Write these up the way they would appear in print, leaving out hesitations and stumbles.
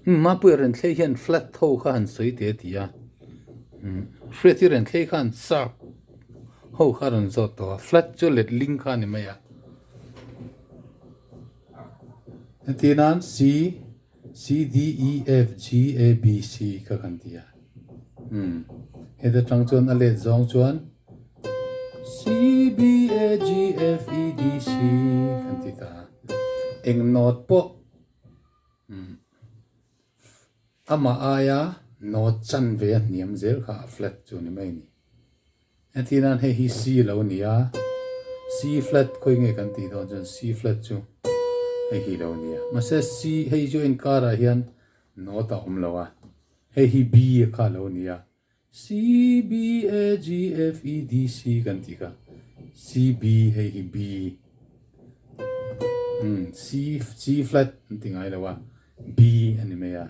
ma pu ren thlei hian flat tho kha han soi te tia fret hi ren thlei khan sa ho kha ron zo to flat chu let link kha ni maya tinan c c d e f g a b c kha kan tia heda tang chuan a let zong chuan c b a g f e d c kan ti ta eng note po ama aya note chan ve niam zel kha flat chu ni mai ni atinan he hi c lo nia c flat khoi nge kan ti don chun c flat chu he hi lo nia ma se c he chu in kara hian note om lawa he hi b kha lo nia c b a g f e d c kan ti ka c b he hi b c flat ti ngai lawa b ani me ya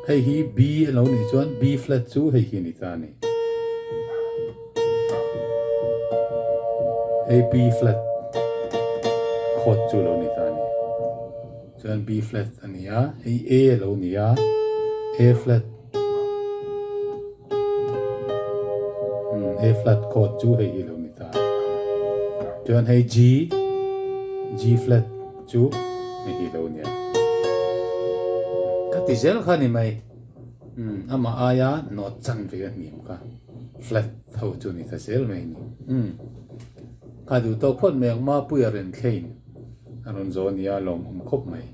hei hi b lo ni chuan b flat chu hei hi ni ta ni hei b flat chord chu lo ni ta ni chuan b flat ania hei a lo ni a flat a flat chord chu hei hi lo ni ta chuan hei g flat chu hei hi lo nia ti zel kha ni mai ama aya no chan ve ni ka flat tho chu ni ta zel mai ni ka du to phot me ma pu ya ren tlein aron zo ni a lom khop mai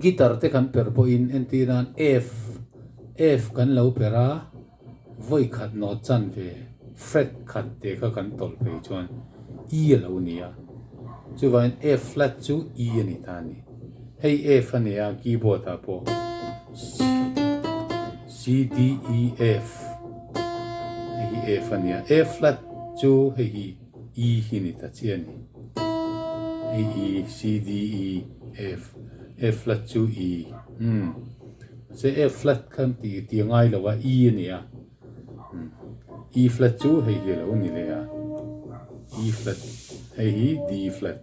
guitar te kan per po in entiran f kan lo pera voi khat no chan ve fret khat te ka kan tol pe chuan e lo ni a chu vain f flat chu e ni ta ni hei F ania keyboard a po C D E F hei F ania F flat chu hei E hi ni ta chian ni hei E C D E F F flat chu E se F flat kan ti ngai lawa E ania E flat chu hei hi lo ni le ya E flat hei D flat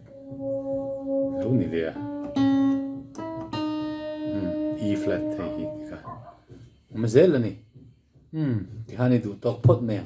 lo ni le ya E flat hei hi ka ma zel ani ti hani du tok phot me